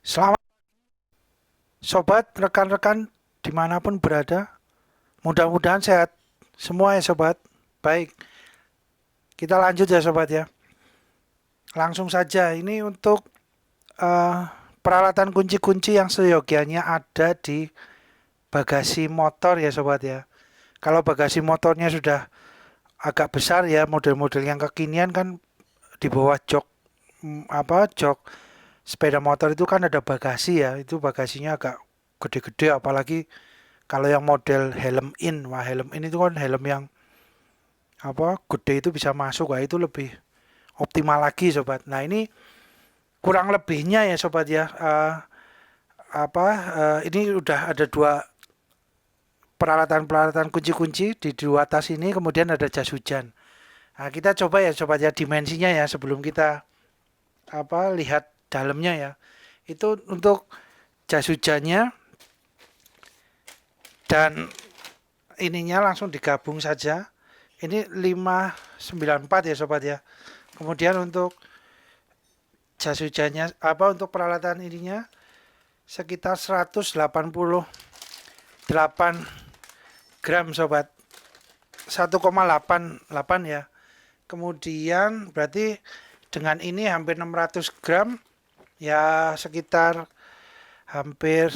Selamat sobat, rekan-rekan dimanapun berada. Mudah-mudahan sehat semua ya sobat. Baik, kita lanjut ya sobat ya. Langsung saja, ini untuk eh, peralatan kunci-kunci yang seyogianya ada di bagasi motor ya sobat ya. Kalau bagasi motornya sudah agak besar ya, model-model yang kekinian kan di bawah jok jok sepeda motor itu kan ada bagasi ya. Itu bagasinya agak gede-gede, apalagi kalau yang model helm in. Wah, helm in itu kan helm yang gede, itu bisa masuk. Wah, itu lebih optimal lagi sobat. Nah, ini kurang lebihnya ya sobat ya. Ini udah ada dua peralatan-peralatan kunci-kunci di dua tas ini, kemudian ada jas hujan. Nah, kita coba ya sobat ya dimensinya ya sebelum kita lihat dalamnya ya. Itu untuk jas hujannya dan ininya langsung digabung saja. Ini 594 ya sobat ya. Kemudian untuk jas hujannya untuk peralatan ininya sekitar 188 gram sobat. 1,88 ya. Kemudian berarti dengan ini hampir 600 gram ya, sekitar hampir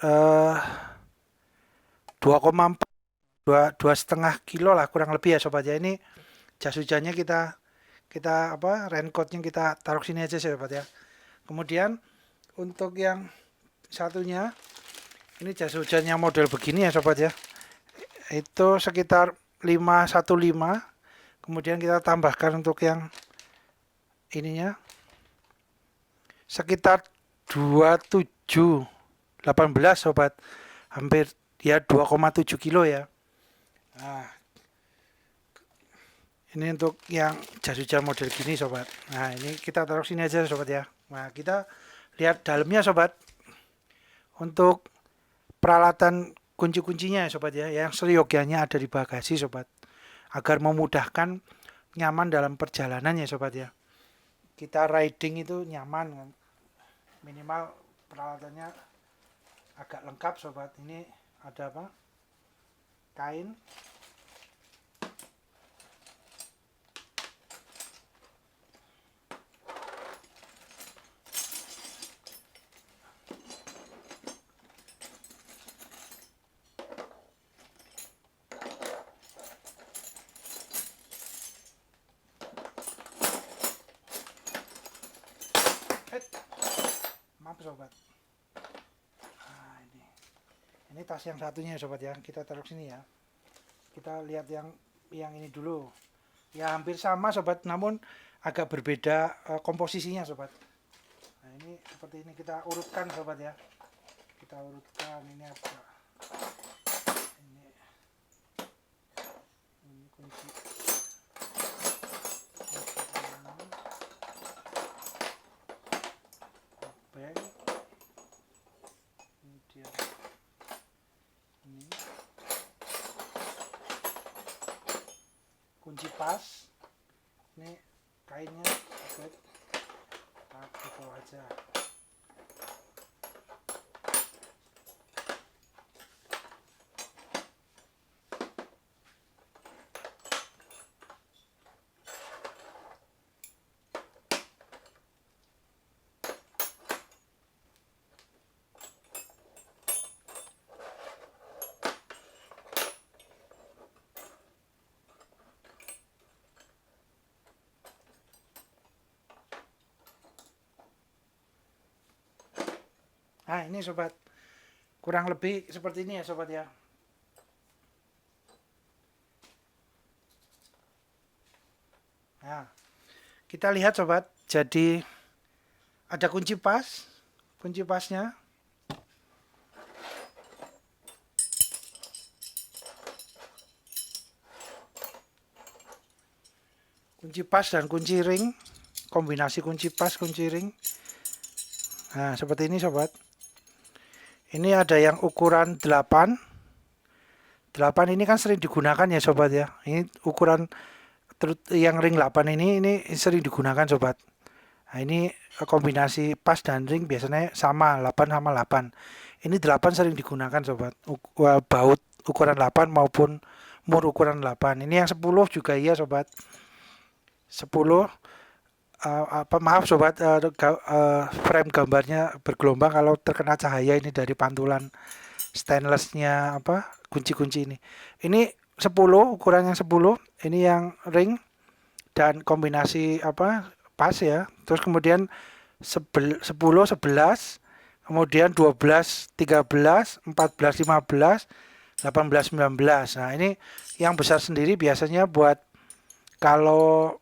2,4 dua setengah kilo lah kurang lebih ya sobat ya. Ini jas hujannya kita kita raincoatnya kita taruh sini aja sobat ya. Kemudian untuk yang satunya ini jas hujannya model begini ya sobat ya, itu sekitar 515. Kemudian kita tambahkan untuk yang ininya sekitar 2718 sobat, hampir ya 2,7 kilo ya. Nah, ini untuk yang jas hujan model gini sobat. Nah, ini kita taruh sini aja sobat ya. Nah, kita lihat dalamnya sobat. Untuk peralatan kunci-kuncinya ya sobat ya, yang seyogianya ada di bagasi sobat, agar memudahkan nyaman dalam perjalanan ya sobat ya. Kita riding itu nyaman kan. Minimal peralatannya agak lengkap sobat. Ini ada kain, maaf sobat. Nah, ini tas yang satunya sobat ya, kita taruh sini ya. Kita lihat yang ini dulu. Ya hampir sama sobat, namun agak berbeda komposisinya sobat. Nah, ini seperti ini, kita urutkan sobat ya. Kita urutkan ini apa? Ini kunci. Bag. Kemudian ini kunci pas. Ini kainnya sobat. Taruh di bawah aja. Nah, ini sobat, kurang lebih seperti ini ya sobat ya. Nah, kita lihat sobat, jadi ada kunci pas, kunci pasnya. Kunci pas dan kunci ring, kombinasi kunci pas, kunci ring. Nah, seperti ini sobat. Ini ada yang ukuran 8. 8 ini kan sering digunakan ya sobat ya. Ini ukuran yang ring 8 ini sering digunakan sobat. Nah, ini kombinasi pas dan ring biasanya sama 8 sama 8. Ini 8 sering digunakan sobat. Baut ukuran 8 maupun mur ukuran 8. Ini yang 10 juga iya sobat. 10 maaf sobat, frame gambarnya bergelombang kalau terkena cahaya ini dari pantulan stainlessnya kunci-kunci ini. Ini 10, ukuran yang 10, ini yang ring dan kombinasi pas ya. Terus kemudian 10, 11, kemudian 12, 13, 14, 15, 18, 19. Nah, ini yang besar sendiri biasanya buat kalau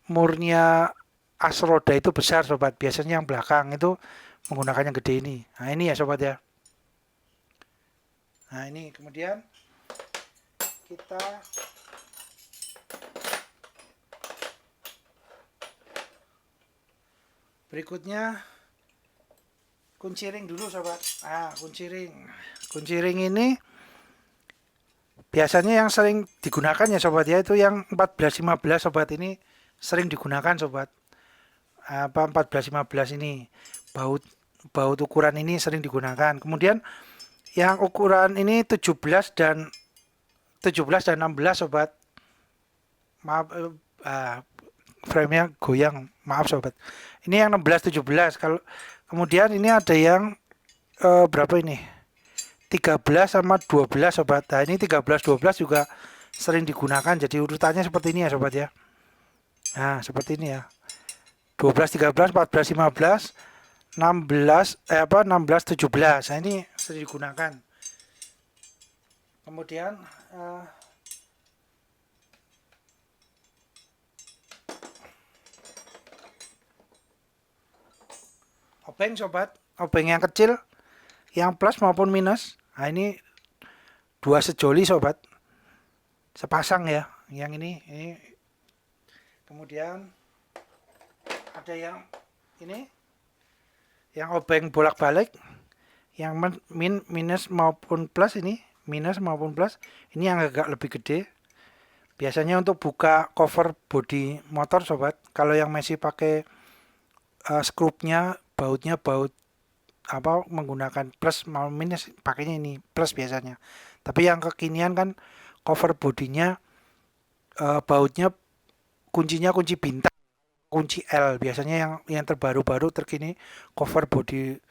murnya as roda itu besar sobat. Biasanya yang belakang itu menggunakan yang gede ini. Nah, ini ya sobat ya. Nah, ini kemudian kita berikutnya kunci ring dulu sobat. Kunci ring ini biasanya yang sering digunakan ya sobat ya, itu yang 14-15 sobat, ini sering digunakan sobat. 14-15 ini baut ukuran ini sering digunakan. Kemudian yang ukuran ini 17 dan 16 sobat. Maaf, frame-nya goyang, maaf sobat. Ini yang 16 17. Kalau kemudian ini ada yang berapa ini? 13 sama 12 sobat. Nah, ini 13 12 juga sering digunakan. Jadi urutannya seperti ini ya sobat ya. Nah, seperti ini ya. 12 13 14 15 16 17. Nah, ini sering digunakan. Kemudian obeng sobat, obeng yang kecil, yang plus maupun minus. Nah, ini 2 sejoli sobat, sepasang ya. Yang ini kemudian ada yang ini, yang obeng bolak-balik, yang minus maupun plus, ini minus maupun plus. Ini yang agak lebih gede, biasanya untuk buka cover bodi motor sobat. Kalau yang masih pakai skrupnya, bautnya baut menggunakan plus mau minus, pakainya ini plus biasanya. Tapi yang kekinian kan cover bodinya bautnya kuncinya kunci bintang, kunci L. Biasanya yang terbaru-baru terkini cover bodi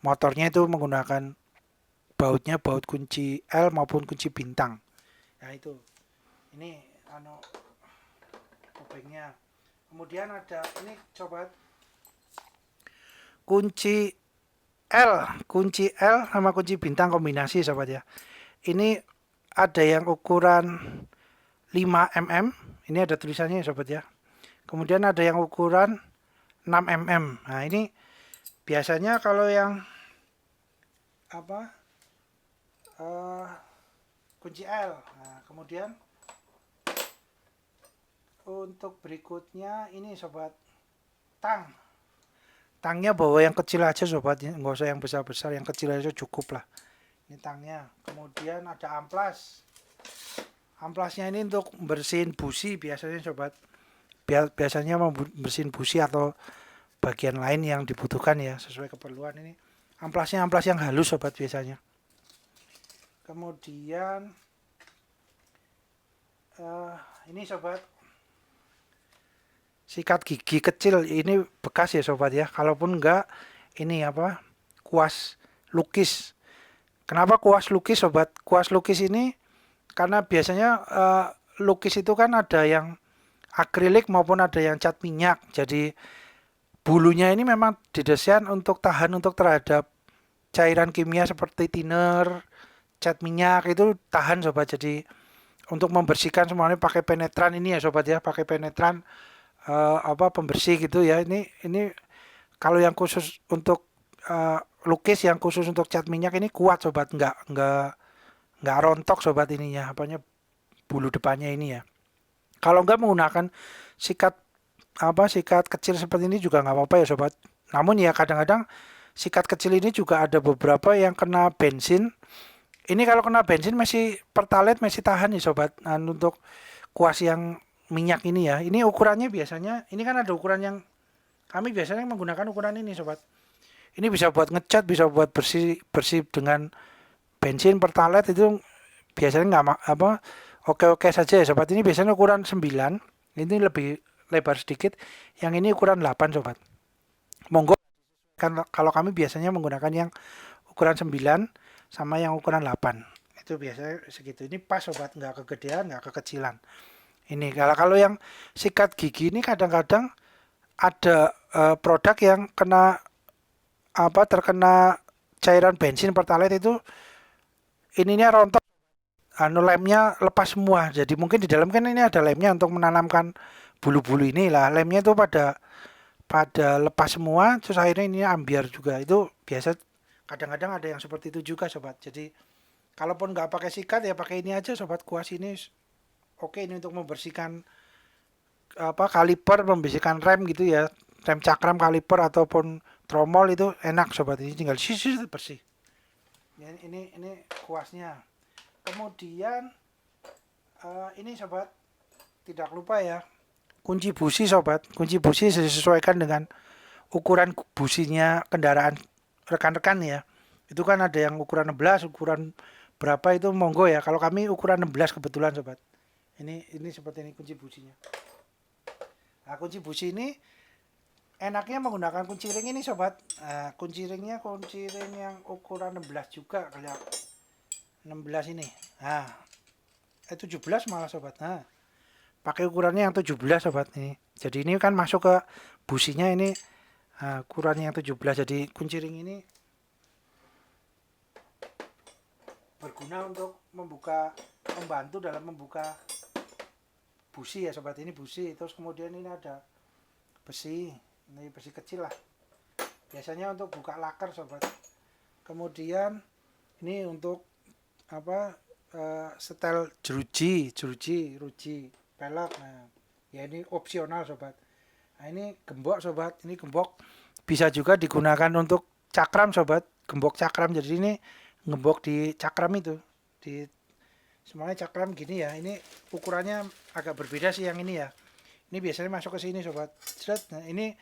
motornya itu menggunakan bautnya baut kunci L maupun kunci bintang. Nah, itu. Ini obengnya. Kemudian ada ini sobat, kunci L sama kunci bintang kombinasi sobat ya. Ini ada yang ukuran 5 mm, ini ada tulisannya sobat ya. Kemudian ada yang ukuran 6 mm. Nah, ini biasanya kalau yang kunci L. Nah, kemudian untuk berikutnya ini sobat, tangnya bawa yang kecil aja sobat, nggak usah yang besar-besar, yang kecil aja cukup lah. Ini tangnya. Kemudian ada amplasnya ini untuk bersihin busi biasanya sobat. Biasanya mau bersihin busi atau bagian lain yang dibutuhkan ya, sesuai keperluan. Ini amplas yang halus sobat biasanya. Kemudian ini sobat, sikat gigi kecil, ini bekas ya sobat ya. Kalaupun enggak, ini kuas lukis. Kenapa kuas lukis sobat? Kuas lukis ini karena biasanya lukis itu kan ada yang akrilik maupun ada yang cat minyak. Jadi bulunya ini memang didesain untuk tahan untuk terhadap cairan kimia seperti thinner, cat minyak, itu tahan sobat. Jadi untuk membersihkan semuanya pakai penetran ini ya sobat ya, pakai penetran pembersih gitu ya. Ini kalau yang khusus untuk lukis, yang khusus untuk cat minyak ini kuat sobat, nggak rontok sobat ininya, bulu depannya ini ya. Kalau nggak menggunakan sikat kecil seperti ini juga nggak apa-apa ya sobat. Namun ya kadang-kadang sikat kecil ini juga ada beberapa yang kena bensin. Ini kalau kena bensin masih pertalite masih tahan nih sobat. Nah, untuk kuas yang minyak ini ya. Ini ukurannya biasanya, ini kan ada ukuran yang kami biasanya menggunakan ukuran ini sobat. Ini bisa buat ngecat, bisa buat bersih bersih dengan bensin pertalite itu biasanya nggak oke-oke saja ya sobat. Ini biasanya ukuran 9, ini lebih lebar sedikit. Yang ini ukuran 8 sobat. Monggo kan kalau kami biasanya menggunakan yang ukuran 9 sama yang ukuran 8. Itu biasanya segitu. Ini pas sobat, nggak kegedean, nggak kekecilan. Ini kalau yang sikat gigi ini kadang-kadang ada produk yang terkena cairan bensin pertalite itu ininya rontok, lemnya lepas semua. Jadi mungkin di dalam kan ini ada lemnya untuk menanamkan bulu-bulu ini lah. Lemnya itu pada lepas semua, terus akhirnya ini ambiar juga. Itu biasa kadang-kadang ada yang seperti itu juga sobat. Jadi kalaupun nggak pakai sikat ya pakai ini aja sobat, kuas ini oke ini untuk membersihkan kaliper, membersihkan rem gitu ya, rem cakram, kaliper ataupun tromol itu enak sobat, ini tinggal sisir bersih. Ya, ini kuasnya. Kemudian ini sobat tidak lupa ya kunci busi sobat. Kunci busi disesuaikan dengan ukuran businya kendaraan rekan-rekan ya. Itu kan ada yang ukuran 16, ukuran berapa itu monggo ya. Kalau kami ukuran 16 kebetulan sobat. Ini seperti ini kunci businya. Nah, kunci busi ini enaknya menggunakan kunci ring ini sobat. Nah, kunci ring yang ukuran 16 juga kayak 16 ini. Nah, 17 malah sobat. Nah, pakai ukurannya yang 17 sobat ini. Jadi ini kan masuk ke businya ini. Nah, ukurannya yang 17. Jadi kunci ring ini berguna untuk membantu dalam membuka busi ya sobat. Ini busi, terus kemudian ini ada besi, ini besi kecil lah, biasanya untuk buka laker sobat. Kemudian ini untuk setel jeruji pelek. Nah ya ini opsional sobat. Nah ini gembok sobat, ini gembok bisa juga digunakan untuk cakram sobat, gembok cakram. Jadi ini gembok di cakram itu, di semuanya cakram gini ya. Ini ukurannya agak berbeda sih yang ini ya. Ini biasanya masuk ke sini sobat. Nah ini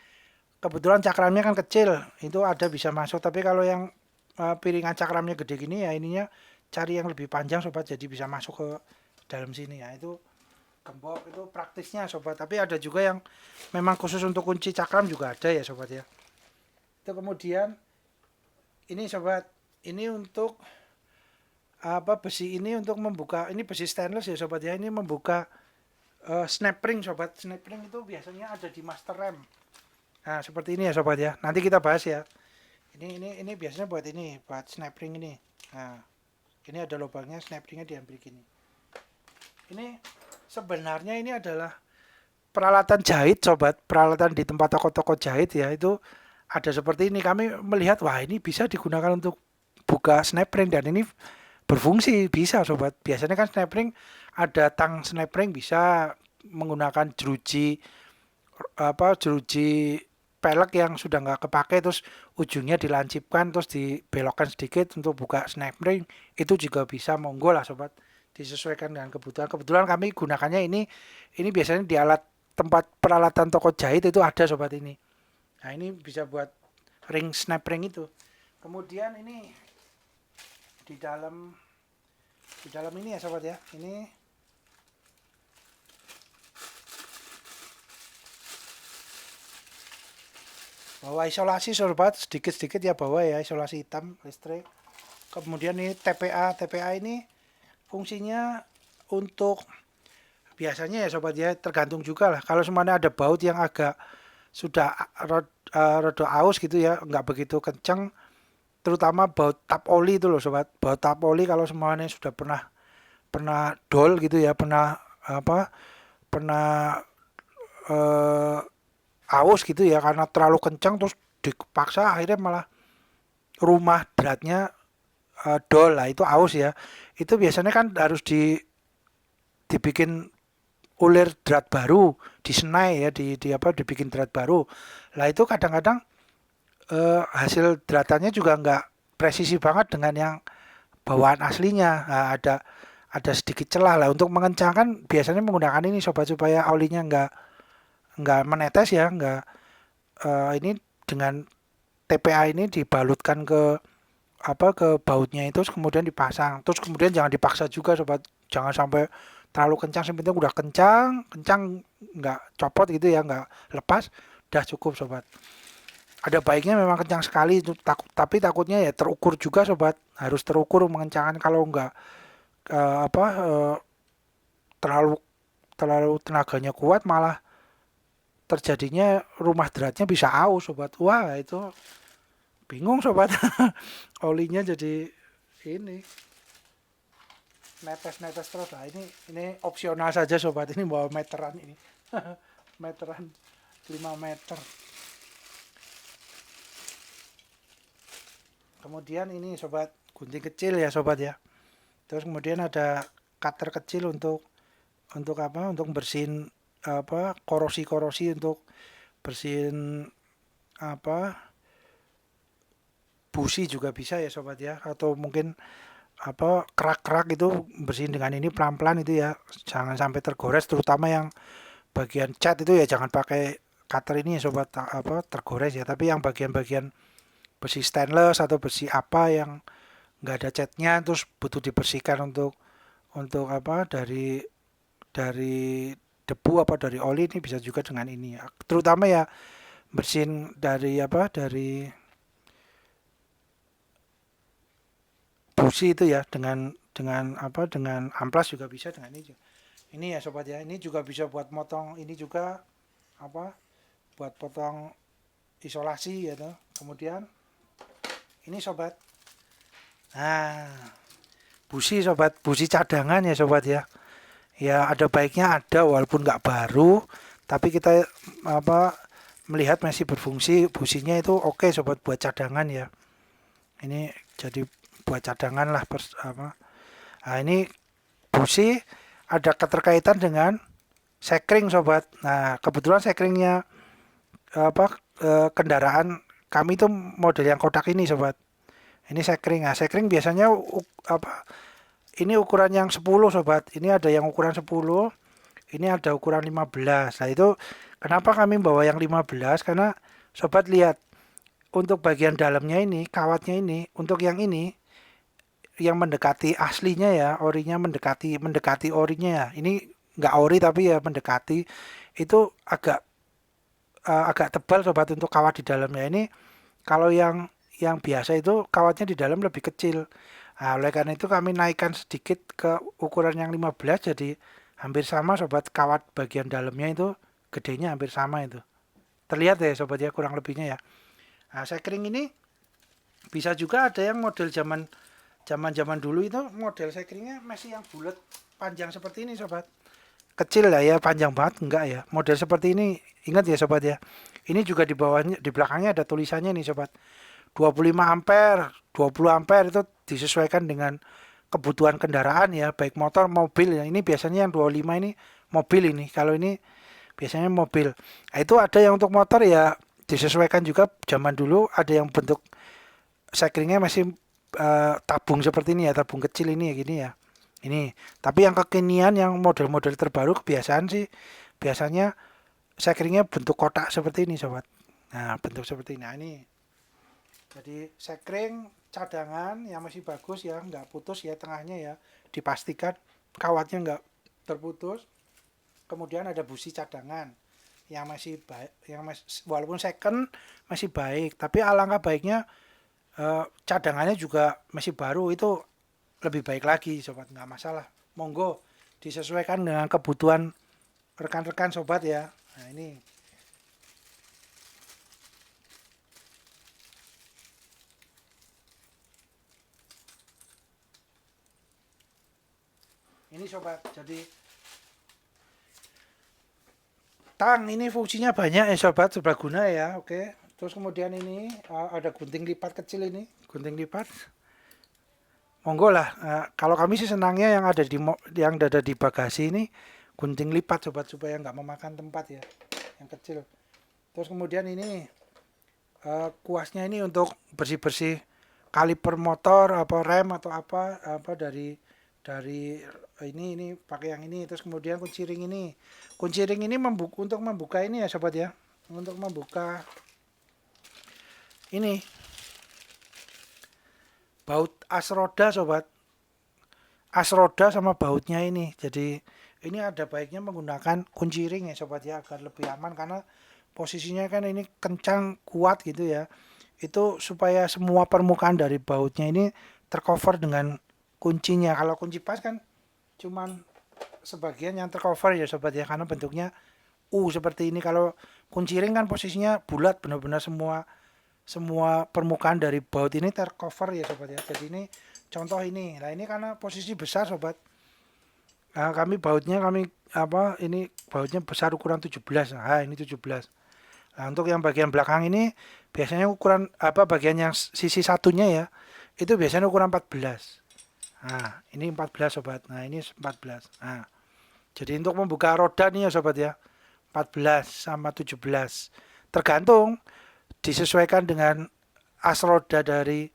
kebetulan cakramnya kan kecil, itu ada bisa masuk. Tapi kalau yang piringan cakramnya gede gini ya, ininya cari yang lebih panjang sobat, jadi bisa masuk ke dalam sini ya. Itu gembok itu praktisnya sobat. Tapi ada juga yang memang khusus untuk kunci cakram juga ada ya sobat ya. Itu kemudian ini sobat, ini untuk besi ini untuk membuka, ini besi stainless ya sobat ya. Ini membuka snap ring sobat. Snap ring itu biasanya ada di master rem. Nah seperti ini ya sobat ya, nanti kita bahas ya. Ini biasanya buat ini, buat snap ring ini. Nah ini ada lubangnya, snap ringnya diambil gini. Ini sebenarnya ini adalah peralatan jahit sobat, peralatan di tempat toko-toko jahit ya. Itu ada seperti ini. Kami melihat wah ini bisa digunakan untuk buka snap ring, dan ini berfungsi bisa sobat. Biasanya kan snap ring ada tang snap ring, bisa menggunakan jeruji pelek yang sudah nggak kepake, terus ujungnya dilancipkan terus dibelokkan sedikit untuk buka snap ring, itu juga bisa, monggo lah sobat, disesuaikan dengan kebutuhan. Kebetulan kami gunakannya ini biasanya di tempat peralatan toko jahit itu ada sobat ini. Nah ini bisa buat ring snap ring itu. Kemudian ini di dalam ini ya sobat ya, ini bawa isolasi sobat, sedikit-sedikit ya bawa ya, isolasi hitam listrik. Kemudian ini TPA ini fungsinya untuk biasanya ya sobat ya, tergantung juga lah. Kalau semuanya ada baut yang agak sudah rada aus gitu ya, nggak begitu kenceng, terutama baut tap oli itu loh sobat. Baut tap oli kalau semuanya sudah pernah dol gitu ya, pernah aus gitu ya, karena terlalu kencang terus dipaksa akhirnya malah rumah dratnya dol lah, itu aus ya. Itu biasanya kan harus dibikin ulir drat baru, disenai ya, dibikin drat baru lah. Itu kadang-kadang hasil dratannya juga nggak presisi banget dengan yang bawaan aslinya. Nah, ada sedikit celah lah. Untuk mengencangkan biasanya menggunakan ini sobat, supaya olinya nggak menetes ya, nggak ini dengan TPA ini dibalutkan ke ke bautnya itu, terus kemudian dipasang, terus kemudian jangan dipaksa juga sobat, jangan sampai terlalu kencang, sebenarnya udah kencang kencang nggak copot gitu ya, nggak lepas, udah cukup sobat. Ada baiknya memang kencang sekali itu, tapi takutnya ya terukur juga sobat, harus terukur mengencangkan. Kalau nggak terlalu terlalu tenaganya kuat, malah terjadinya rumah deratnya bisa aus sobat. Wah itu bingung sobat. Olinya jadi ini netes-netes terus. Nah, ini opsional saja sobat, ini bawa meteran ini. Meteran 5 meter. Kemudian ini sobat, gunting kecil ya sobat ya. Terus kemudian ada cutter kecil untuk apa? Untuk bersihin korosi-korosi, untuk bersihin busi juga bisa ya sobat ya, atau mungkin kerak-kerak itu bersihin dengan ini pelan-pelan itu ya, jangan sampai tergores, terutama yang bagian cat itu ya jangan pakai cutter ini ya sobat, tergores ya. Tapi yang bagian-bagian besi stainless atau besi apa yang nggak ada catnya, terus butuh dibersihkan untuk dari debu dari oli, ini bisa juga dengan ini ya. Terutama ya bersihin dari busi itu ya, dengan amplas juga bisa dengan ini. Ini ya sobat ya, ini juga bisa buat motong, ini juga buat potong isolasi ya tuh. Kemudian ini sobat, nah busi sobat, busi cadangan ya sobat ya. Ya ada baiknya ada, walaupun nggak baru, tapi kita melihat masih berfungsi businya itu, oke sobat, buat cadangan ya. Ini jadi buat cadangan lah Nah ini busi ada keterkaitan dengan sekring sobat. Nah kebetulan sekringnya kendaraan kami itu model yang kotak ini sobat. Ini sekring. Nah sekring biasanya ini ukuran yang 10 sobat. Ini ada yang ukuran 10, ini ada ukuran 15. Nah itu kenapa kami bawa yang 15? Karena sobat lihat, untuk bagian dalamnya ini, kawatnya ini, untuk yang ini, yang mendekati aslinya ya, orinya mendekati orinya ya. Ini nggak ori tapi ya mendekati, itu agak tebal sobat untuk kawat di dalamnya. Ini kalau yang biasa itu kawatnya di dalam lebih kecil. Nah, oleh karena itu kami naikkan sedikit ke ukuran yang 15, jadi hampir sama sobat, kawat bagian dalamnya itu gedenya hampir sama itu. Terlihat ya sobat ya, kurang lebihnya ya. Nah, sekring ini bisa juga ada yang model zaman dulu itu, model sekringnya masih yang bulat panjang seperti ini sobat. Kecil lah ya, panjang banget enggak ya. Model seperti ini, ingat ya sobat ya. Ini juga di bawahnya, di belakangnya ada tulisannya nih sobat. 25 ampere, 20 ampere itu disesuaikan dengan kebutuhan kendaraan ya, baik motor mobil ya. Ini biasanya yang 25 ini mobil ini. Kalau ini biasanya mobil. Nah, itu ada yang untuk motor ya, disesuaikan juga. Zaman dulu ada yang bentuk sekringnya masih tabung seperti ini ya, tabung kecil ini ya, gini ya. Ini. Tapi yang kekinian, yang model-model terbaru, kebiasaan sih biasanya sekringnya bentuk kotak seperti ini sobat. Nah, bentuk seperti ini. Nah, ini jadi sekring cadangan yang masih bagus ya, nggak putus ya tengahnya ya, dipastikan kawatnya nggak terputus. Kemudian ada busi cadangan yang masih baik, walaupun second masih baik, tapi alangkah baiknya cadangannya juga masih baru, itu lebih baik lagi sobat, nggak masalah. Monggo disesuaikan dengan kebutuhan rekan-rekan sobat ya. Nah ini sobat, jadi tang ini fungsinya banyak ya sobat, serbaguna ya, oke. Terus kemudian ini ada gunting lipat kecil, ini gunting lipat. Monggo lah. Kalau kami sih senangnya yang ada di bagasi ini gunting lipat sobat, supaya nggak memakan tempat ya, yang kecil. Terus kemudian ini kuasnya ini untuk bersih-bersih kaliper motor, rem atau apa dari dari ini pakai yang ini. Terus kemudian kunci ring ini untuk membuka ini ya sobat ya, untuk membuka ini baut as roda sobat, as roda sama bautnya ini. Jadi ini ada baiknya menggunakan kunci ring ya sobat ya, agar lebih aman karena posisinya kan ini kencang kuat gitu ya. Itu supaya semua permukaan dari bautnya ini tercover dengan kuncinya. Kalau kunci pas kan cuman sebagian yang tercover ya sobat ya, karena bentuknya U seperti ini. Kalau kunci ring kan posisinya bulat, benar-benar semua semua permukaan dari baut ini tercover ya sobat ya. Jadi ini contoh ini. Nah, ini karena posisi besar sobat. Nah, ini bautnya besar ukuran 17. Nah, ini 17. Nah, untuk yang bagian belakang ini biasanya ukuran bagian yang sisi satunya ya, itu biasanya ukuran 14. Nah, ini 14 sobat. Nah, ini 14. Nah, jadi untuk membuka roda nih ya sobat ya, 14 sama 17. Tergantung, disesuaikan dengan as roda dari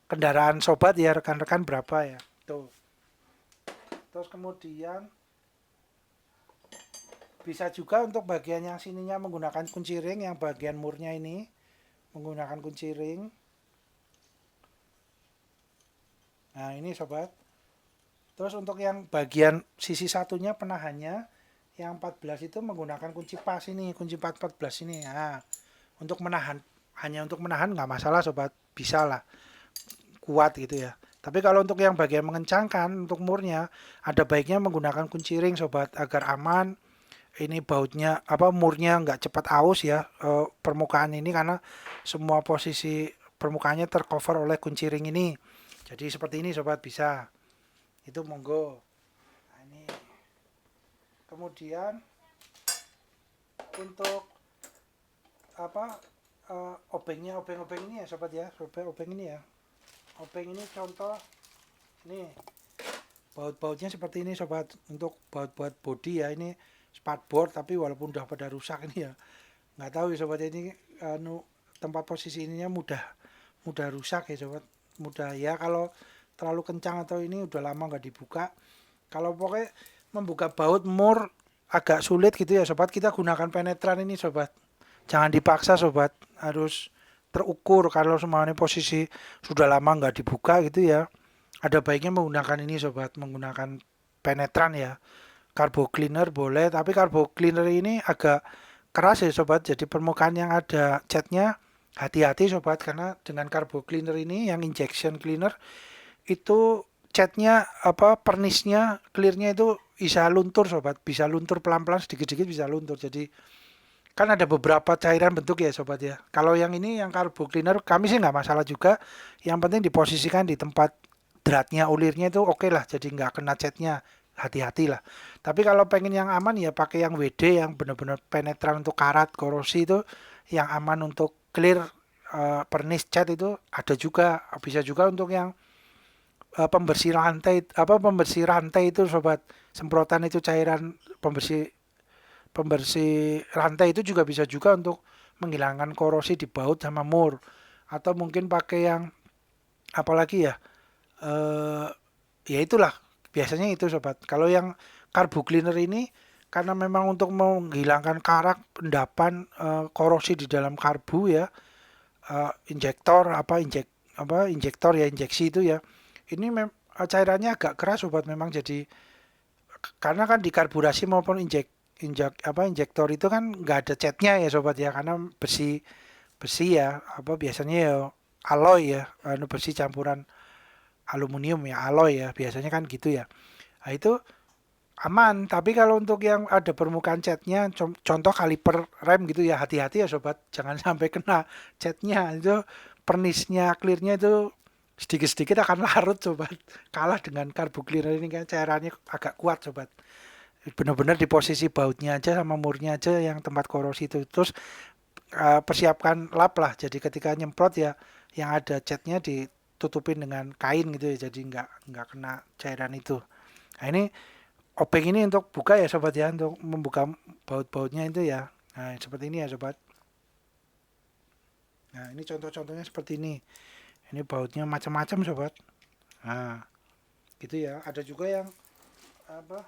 kendaraan sobat ya, rekan-rekan berapa ya. Tuh. Terus kemudian bisa juga untuk bagian yang sininya menggunakan kunci ring, yang bagian murnya ini menggunakan kunci ring. Nah, ini sobat. Terus untuk yang bagian sisi satunya penahannya yang 14 itu menggunakan kunci pas ini, kunci 14 ini. Nah, untuk menahan, hanya untuk menahan nggak masalah sobat, bisa lah, kuat gitu ya. Tapi kalau untuk yang bagian mengencangkan, untuk murnya, ada baiknya menggunakan kunci ring sobat, agar aman. Ini bautnya murnya nggak cepat aus ya, permukaan ini, karena semua posisi permukaannya tercover oleh kunci ring ini. Jadi seperti ini sobat, bisa. Itu monggo. Nah, ini. Kemudian untuk obeng ini ya sobat ya, obeng ini ya. Obeng ini contoh nih, baut-bautnya seperti ini sobat. Untuk baut-baut body ya, ini spatboard tapi walaupun udah pada rusak ini ya, nggak tahu ya sobat, ini tempat posisi ininya mudah rusak ya sobat, mudah ya kalau terlalu kencang atau ini udah lama nggak dibuka. Kalau pokoknya membuka baut mur agak sulit gitu ya sobat, kita gunakan penetran ini sobat. Jangan dipaksa sobat, harus terukur. Kalau semuanya posisi sudah lama nggak dibuka gitu ya, ada baiknya menggunakan ini sobat, menggunakan penetran ya. Carbo cleaner boleh, tapi carbo cleaner ini agak keras ya sobat, jadi permukaan yang ada catnya hati-hati sobat, karena dengan carbo cleaner ini yang injection cleaner itu catnya pernisnya clearnya itu bisa luntur sobat, bisa luntur pelan-pelan, sedikit-sedikit bisa luntur. Jadi kan ada beberapa cairan bentuk ya sobat ya. Kalau yang ini yang carbo cleaner kami sih nggak masalah juga, yang penting diposisikan di tempat dratnya ulirnya itu oke lah, jadi nggak kena catnya, hati-hati lah. Tapi kalau pengen yang aman ya pakai yang WD yang benar-benar penetran untuk karat korosi, itu yang aman untuk clear pernis cat, itu ada juga. Bisa juga untuk yang pembersih rantai itu sobat, semprotan itu cairan pembersih pembersih rantai itu juga bisa juga untuk menghilangkan korosi di baut sama mur. Atau mungkin pakai yang apalagi ya, eh ya itulah, biasanya itu sobat. Kalau yang carbo cleaner ini karena memang untuk menghilangkan karat, endapan, korosi di dalam karbu ya, injektor injektor ya, injeksi itu ya, ini cairannya agak keras sobat memang. Jadi karena kan di karburasi maupun injektor itu kan nggak ada catnya ya sobat ya, karena besi besi ya, biasanya ya alloy ya, besi campuran aluminium ya, alloy ya biasanya kan gitu ya. Nah, itu aman. Tapi kalau untuk yang ada permukaan catnya, contoh kaliper rem gitu ya, hati-hati ya sobat, jangan sampai kena catnya. Itu pernisnya clearnya itu sedikit-sedikit akan larut sobat, kalah dengan carbo cleaner ini kan cairannya agak kuat sobat. Benar-benar di posisi bautnya aja sama murnya aja yang tempat korosi itu. Terus persiapkan lap lah, jadi ketika nyemprot ya yang ada catnya ditutupin dengan kain gitu ya, jadi nggak kena cairan itu. Nah, ini obeng ini untuk buka ya sobat ya, untuk membuka baut-bautnya itu ya. Nah, seperti ini ya sobat. Nah, ini contoh-contohnya seperti ini. Ini bautnya macam-macam sobat. Nah, gitu ya. Ada juga yang apa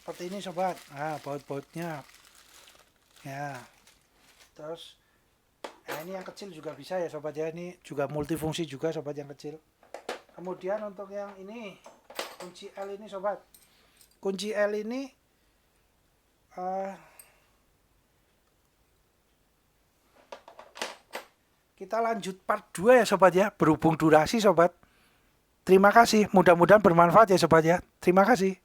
seperti ini sobat. Nah, baut-bautnya ya. Terus ini yang kecil juga bisa ya sobat ya. Ini juga multifungsi juga sobat yang kecil. Kemudian untuk yang ini kunci L ini sobat. Kunci L ini kita lanjut part 2 ya sobat ya. Berhubung durasi sobat. Terima kasih. Mudah-mudahan bermanfaat ya sobat ya. Terima kasih.